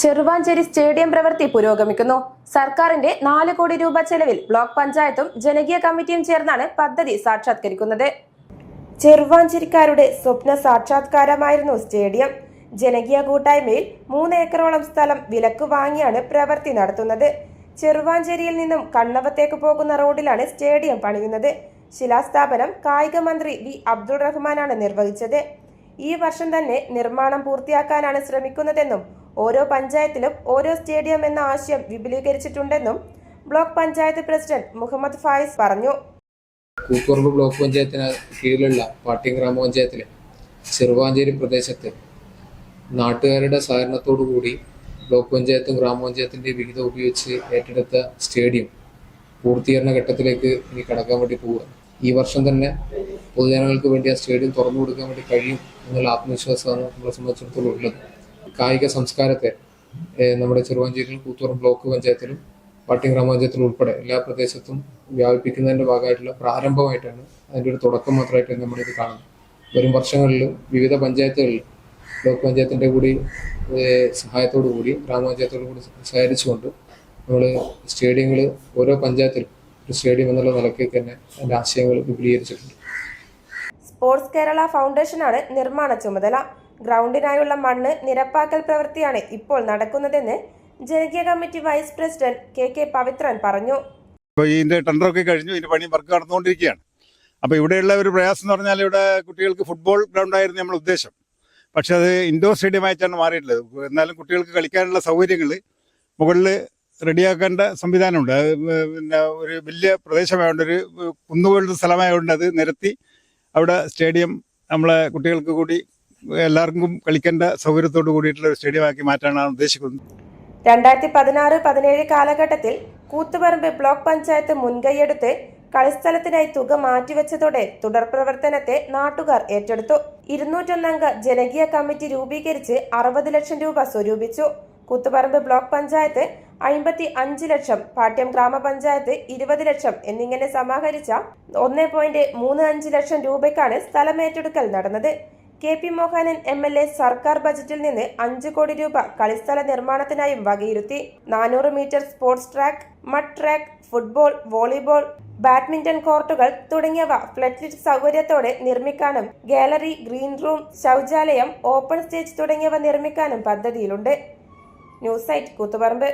Cheruvanchery stadium പ്രവൃത്തി പുരോഗമിക്കുന്നു. സർക്കാരിന്റെ 4 കോടി രൂപ ചെലവിൽ ബ്ലോക്ക് പഞ്ചായത്തും ജനകീയ കമ്മിറ്റിയും ചേർന്നാണ് പദ്ധതി സാക്ഷാത്കരിക്കുന്നത്. ചെറുവാഞ്ചേരിക്കാരുടെ സ്വപ്ന സാക്ഷാത്കാരമായിരുന്നു സ്റ്റേഡിയം. ജനകീയ കൂട്ടായ്മയിൽ 3 ഏക്കറോളം സ്ഥലം വിലക്ക് വാങ്ങിയാണ് പ്രവൃത്തി നടത്തുന്നത്. ചെറുവാഞ്ചേരിയിൽ നിന്നും കണ്ണവത്തേക്ക് പോകുന്ന റോഡിലാണ് സ്റ്റേഡിയം പണിയുന്നത്. ശിലാസ്ഥാപനം കായിക മന്ത്രി വി അബ്ദുൾ റഹ്മാനാണ് നിർവഹിച്ചത്. ഈ വർഷം തന്നെ നിർമ്മാണം പൂർത്തിയാക്കാനാണ് ശ്രമിക്കുന്നതെന്നും ഓരോ പഞ്ചായത്തിലും ഓരോ സ്റ്റേഡിയം എന്ന ആശയം വിപുലീകരിച്ചിട്ടുണ്ടെന്നും ബ്ലോക്ക് പഞ്ചായത്ത് പ്രസിഡന്റ് മുഹമ്മദ് ഫായിസ് പറഞ്ഞു. കൂത്തുപറമ്പ് ബ്ലോക്ക് പഞ്ചായത്തിന് കീഴിലുള്ള പാട്യം ഗ്രാമപഞ്ചായത്തിലെ ചെറുവാഞ്ചേരി പ്രദേശത്ത് നാട്ടുകാരുടെ സഹകരണത്തോടുകൂടി ബ്ലോക്ക് പഞ്ചായത്തും ഗ്രാമപഞ്ചായത്തിൻ്റെ വിഹിതം ഉപയോഗിച്ച് ഏറ്റെടുത്ത സ്റ്റേഡിയം പൂർത്തീകരണ ഘട്ടത്തിലേക്ക് ഇനി കടക്കാൻ വേണ്ടി പോവുകയാണ്. ഈ വർഷം തന്നെ പൊതുജനങ്ങൾക്ക് വേണ്ടി ആ സ്റ്റേഡിയം തുറന്നു കൊടുക്കാൻ വേണ്ടി കഴിയും എന്നുള്ള ആത്മവിശ്വാസമാണ് നമ്മളെ സംബന്ധിച്ചിടത്തോളം ഉള്ളത്. കായിക സംസ്കാരത്തെ നമ്മുടെ ചെറുവാഞ്ചേരിയിലും കൂത്തുപറമ്പ് ബ്ലോക്ക് പഞ്ചായത്തിലും പാട്യം ഗ്രാമപഞ്ചായത്തിലും ഉൾപ്പെടെ എല്ലാ പ്രദേശത്തും വ്യാപിപ്പിക്കുന്നതിൻ്റെ ഭാഗമായിട്ടുള്ള പ്രാരംഭമായിട്ടാണ് അതിൻ്റെ ഒരു തുടക്കം മാത്രമായിട്ട് നമ്മളിത് കാണുന്നത്. വരും വർഷങ്ങളിൽ വിവിധ പഞ്ചായത്തുകളിൽ ബ്ലോക്ക് പഞ്ചായത്തിൻ്റെ കൂടി സഹായത്തോടു കൂടി ഗ്രാമപഞ്ചായത്തോടു കൂടി സഹകരിച്ചുകൊണ്ട് നമ്മൾ സ്റ്റേഡിയങ്ങൾ ഓരോ പഞ്ചായത്തിലും ഒരു സ്റ്റേഡിയം എന്നുള്ള നിലയ്ക്ക് തന്നെ അതിൻ്റെ ആശയങ്ങൾ വിപുലീകരിച്ചിട്ടുണ്ട്. സ്പോർട്സ് കേരള ഫൗണ്ടേഷനാണ് നിർമ്മാണ ചുമതല. ഗ്രൗണ്ടിനായുള്ള മണ്ണ് നിരപ്പാക്കൽ പ്രവൃത്തിയാണ് ഇപ്പോൾ നടക്കുന്നതെന്ന് ജനകീയ committee vice president K Pavithran പറഞ്ഞു. ഇതിന്റെ ടെൻഡറൊക്കെ കഴിഞ്ഞു, ഇതിന്റെ പണി വർക്ക് നടന്നുകൊണ്ടിരിക്കുകയാണ്. അപ്പോൾ ഇവിടെയുള്ള ഒരു പ്രയാസം എന്ന് പറഞ്ഞാൽ ഇവിടെ കുട്ടികൾക്ക് ഫുട്ബോൾ ഗ്രൗണ്ടായിരുന്നു നമ്മുടെ ഉദ്ദേശം. പക്ഷെ അത് ഇൻഡോർ സ്റ്റേഡിയം ആയിട്ടാണ് മാറിയിട്ടുള്ളത്. എന്നാലും കുട്ടികൾക്ക് കളിക്കാനുള്ള സൗകര്യങ്ങൾ മുകളിൽ റെഡിയാക്കേണ്ട സംവിധാനമുണ്ട്. പിന്നെ ഒരു വലിയ പ്രദേശമായതുകൊണ്ട്, ഒരു കുന്നുപോലത്തെ സ്ഥലമായതുകൊണ്ട് അത് നിരത്തി അവിടെ സ്റ്റേഡിയം നമ്മളെ കുട്ടികൾക്ക് കൂടി എല്ലാവർക്കും കളിക്കേണ്ട സൗകര്യത്തോട് കൂടിയിട്ടുള്ള ഒരു സ്റ്റേഡിയം ആക്കി മാറ്റാനാണ് ഉദ്ദേശിക്കുന്നത്. 2016-17 കാലഘട്ടത്തിൽ കൂത്തുപറമ്പ് ബ്ലോക്ക് പഞ്ചായത്ത് മുൻകൈയെടുത്ത് കളിസ്ഥലത്തിനായി തുക മാറ്റിവെച്ചതോടെ തുടർ പ്രവർത്തനത്തെ നാട്ടുകാർ ഏറ്റെടുത്തു. 201 അംഗ ജനകീയ കമ്മിറ്റി രൂപീകരിച്ച് 60 ലക്ഷം രൂപ സ്വരൂപിച്ചു. കൂത്തുപറമ്പ് ബ്ലോക്ക് പഞ്ചായത്ത് 55 ലക്ഷം, പാട്യം ഗ്രാമപഞ്ചായത്ത് 20 ലക്ഷം എന്നിങ്ങനെ സമാഹരിച്ച 1.35 ലക്ഷം രൂപയ്ക്കാണ് സ്ഥലമേറ്റെടുക്കൽ നടന്നത്. KP മോഹനൻ MLA സർക്കാർ ബജറ്റിൽ നിന്ന് 5 കോടി രൂപ കളിസ്ഥല നിർമ്മാണത്തിനായും വകയിരുത്തി. 400 metre sports track, mud track, football, volleyball, badminton കോർട്ടുകൾ തുടങ്ങിയവ ഫ്ലഡ് സൗകര്യത്തോടെ നിർമ്മിക്കാനും ഗാലറി, ഗ്രീൻ റൂം, ശൗചാലയം, ഓപ്പൺ സ്റ്റേജ് തുടങ്ങിയവ നിർമ്മിക്കാനും പദ്ധതിയിലുണ്ട്. News site Koothuparamba.